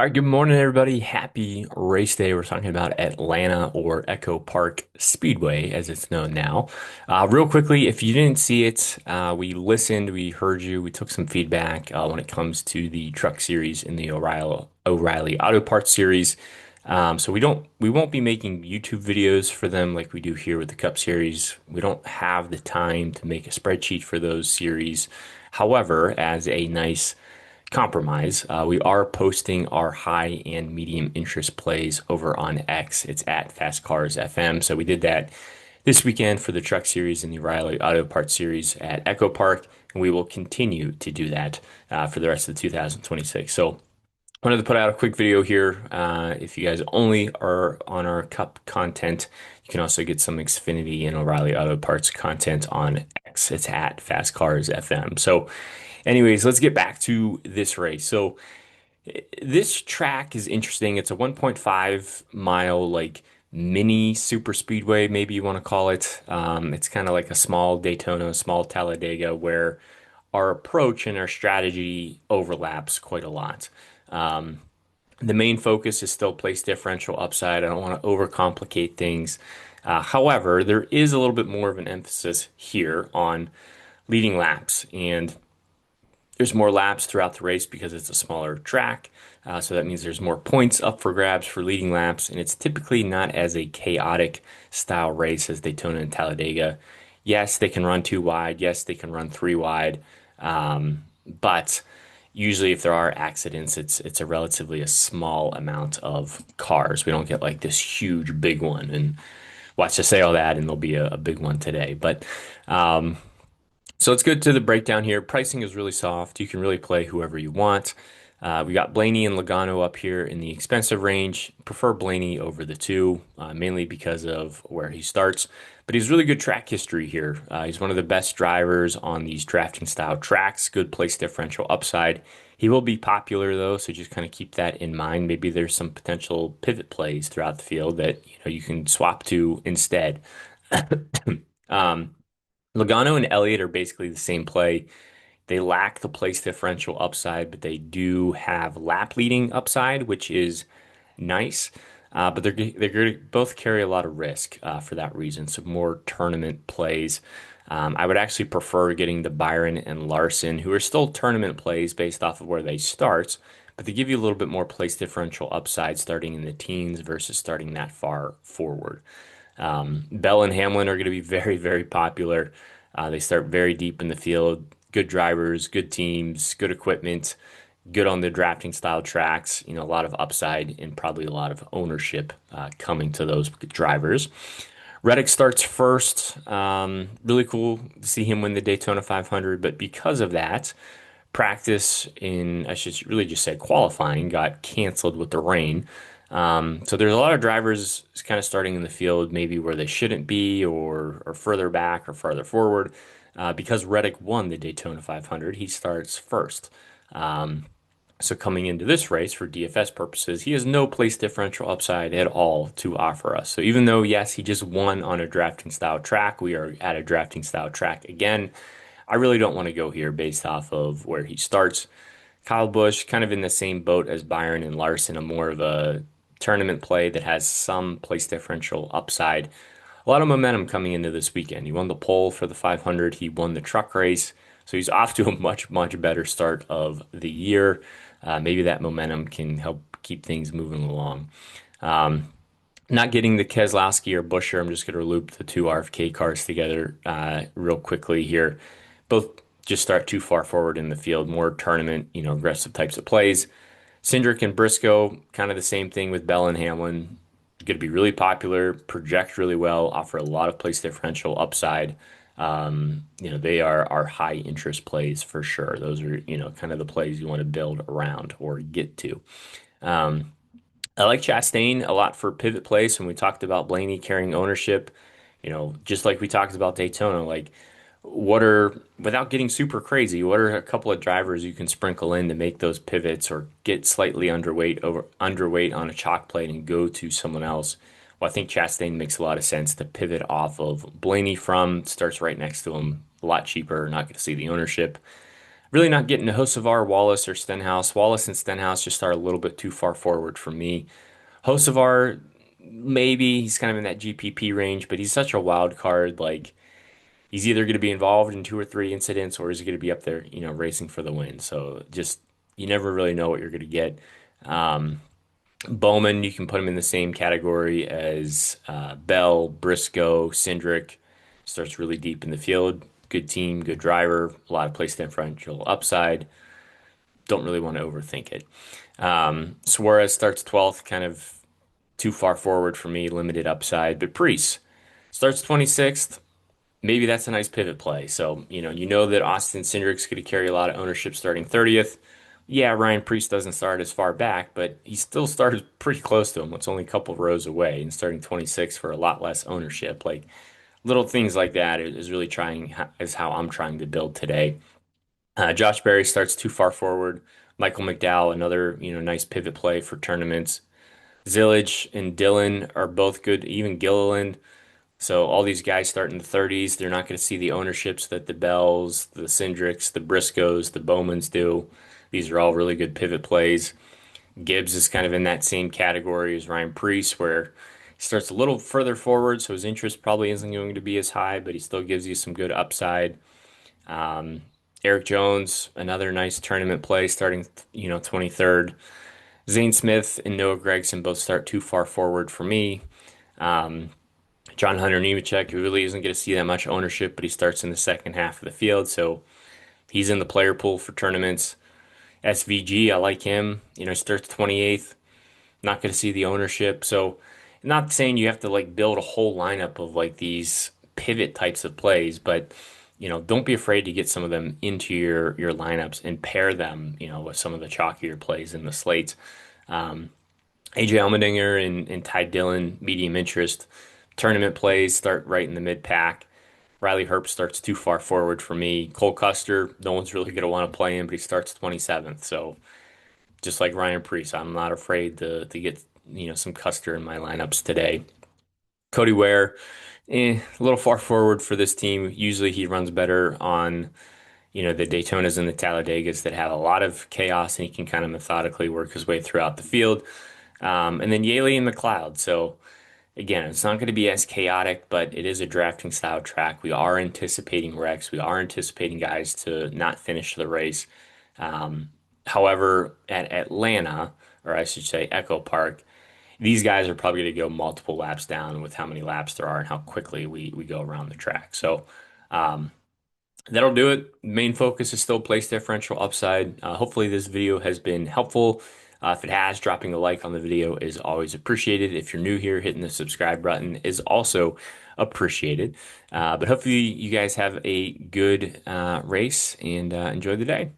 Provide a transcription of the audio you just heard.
All right, good morning, everybody. Happy race day. We're talking about Atlanta or Echo Park Speedway, as it's known now. Real quickly, if you didn't see it, we listened, we heard you, we took some feedback when it comes to the truck series in the O'Reilly Auto Parts series. So we won't be making YouTube videos for them like we do here with the Cup series. We don't have the time to make a spreadsheet for those series. However, as a nice compromise. We are posting our high and medium interest plays over on X. It's at Fast Cars FM. So we did that this weekend for the Truck Series and the Riley Auto Parts Series at Echo Park, and we will continue to do that for the rest of 2026. So wanted to put out a quick video here. If you guys only are on our Cup content, you can also get some Xfinity and O'Reilly Auto Parts content on X. It's at Fast Cars FM. So anyways, let's get back to this race. So this track is interesting. It's a 1.5 mile like mini super speedway, maybe you want to call it. It's kind of like a small Daytona, a small Talladega, where our approach and our strategy overlaps quite a lot. Um, the main focus is still place differential upside. I don't want to overcomplicate things. However, there is a little bit more of an emphasis here on leading laps, and there's more laps throughout the race because it's a smaller track. So that means there's more points up for grabs for leading laps, and it's typically not as a chaotic style race as Daytona and Talladega. Yes, they can run two wide. Yes, they can run three wide. But usually, if there are accidents, it's a relatively a small amount of cars. We don't get like this huge big one. And watch us say all that, and there'll be a big one today. But so let's go to the breakdown here. Pricing is really soft. You can really play whoever you want. We got Blaney and Logano up here in the expensive range. Prefer Blaney over the two, mainly because of where he starts. But he's really good track history here. He's one of the best drivers on these drafting style tracks. Good place differential upside. He will be popular though, so just kind of keep that in mind. Maybe there's some potential pivot plays throughout the field that you can swap to instead. Um, Logano and Elliott are basically the same play. They lack the place differential upside, but they do have lap leading upside, which is nice. But they're going to both carry a lot of risk for that reason. So more tournament plays. I would actually prefer getting the Byron and Larson, who are still tournament plays based off of where they start, but they give you a little bit more place differential upside starting in the teens versus starting that far forward. Bell and Hamlin are going to be very, very popular. They start very deep in the field. Good drivers, good teams, good equipment, good on the drafting style tracks. A lot of upside and probably a lot of ownership coming to those drivers. Reddick starts first. Really cool to see him win the Daytona 500, but because of that, practice in, I should really just say qualifying, got canceled with the rain. So there's a lot of drivers kind of starting in the field, maybe where they shouldn't be, or further back or farther forward. Because Reddick won the Daytona 500, he starts first. So coming into this race for DFS purposes, he has no place differential upside at all to offer us. So even though, yes, he just won on a drafting style track, we are at a drafting style track again. I really don't want to go here based off of where he starts. Kyle Busch, kind of in the same boat as Byron and Larson, a more of a tournament play that has some place differential upside. A lot of momentum coming into this weekend. He won the pole for the 500. He won the truck race. So he's off to a much, much better start of the year. Maybe that momentum can help keep things moving along. Not getting the Keselowski or Buescher. I'm just going to loop the two RFK cars together real quickly here. Both just start too far forward in the field, more tournament, aggressive types of plays. Cindric and Briscoe, kind of the same thing with Bell and Hamlin. Going to be really popular, project really well, offer a lot of place differential upside. They are our high interest plays for sure. Those are, kind of the plays you want to build around or get to. Um, I like Chastain a lot for pivot plays. When we talked about Blaney carrying ownership, just like we talked about Daytona, like without getting super crazy, what are a couple of drivers you can sprinkle in to make those pivots or get slightly underweight on a chalk plate and go to someone else? Well, I think Chastain makes a lot of sense to pivot off of Blaney from, starts right next to him, a lot cheaper, not going to see the ownership. Really not getting to Hocevar, Wallace, or Stenhouse. Wallace and Stenhouse just are a little bit too far forward for me. Hocevar, maybe he's kind of in that GPP range, but he's such a wild card. Like he's either going to be involved in two or three incidents, or is he going to be up there, racing for the win? So just you never really know what you're going to get. Um, Bowman, you can put him in the same category as Bell, Briscoe, Cindric. Starts really deep in the field. Good team, good driver, a lot of place differential upside. Don't really want to overthink it. Suarez starts 12th, kind of too far forward for me, limited upside. But Priest starts 26th. Maybe that's a nice pivot play. So, you know that Austin Cindric's going to carry a lot of ownership starting 30th. Yeah, Ryan Priest doesn't start as far back, but he still started pretty close to him. It's only a couple of rows away and starting 26 for a lot less ownership. Like little things like that is really is how I'm trying to build today. Josh Berry starts too far forward. Michael McDowell, another, nice pivot play for tournaments. Zillage and Dillon are both good, even Gilliland. So all these guys start in the 30s. They're not going to see the ownerships that the Bells, the Cindrics, the Briscoes, the Bowmans do. These are all really good pivot plays. Gibbs is kind of in that same category as Ryan Preece, where he starts a little further forward, so his interest probably isn't going to be as high, but he still gives you some good upside. Um, Eric Jones, another nice tournament play, starting 23rd. Zane Smith and Noah Gregson both start too far forward for me. Um, John Hunter Nemechek, who really isn't going to see that much ownership, but he starts in the second half of the field, so he's in the player pool for tournaments. SVG, I like him. Starts 28th. Not going to see the ownership. So, not saying you have to like build a whole lineup of like these pivot types of plays, but don't be afraid to get some of them into your lineups and pair them, with some of the chalkier plays in the slates. AJ Allmendinger and Ty Dillon, medium interest. Tournament plays start right in the mid pack. Riley Herbst starts too far forward for me. Cole Custer, no one's really going to want to play him, but he starts 27th. So just like Ryan Preece, I'm not afraid to get some Custer in my lineups today. Cody Ware, a little far forward for this team. Usually he runs better on the Daytonas and the Talladegas that have a lot of chaos, and he can kind of methodically work his way throughout the field. And then Yaley and McLeod. So again, it's not going to be as chaotic, but it is a drafting style track. We are anticipating wrecks. We are anticipating guys to not finish the race. However, at Atlanta, or I should say Echo Park, these guys are probably going to go multiple laps down with how many laps there are and how quickly we go around the track. So that'll do it. Main focus is still place differential upside. Hopefully this video has been helpful. If it has, dropping a like on the video is always appreciated. If you're new here, hitting the subscribe button is also appreciated. But hopefully you guys have a good race and enjoy the day.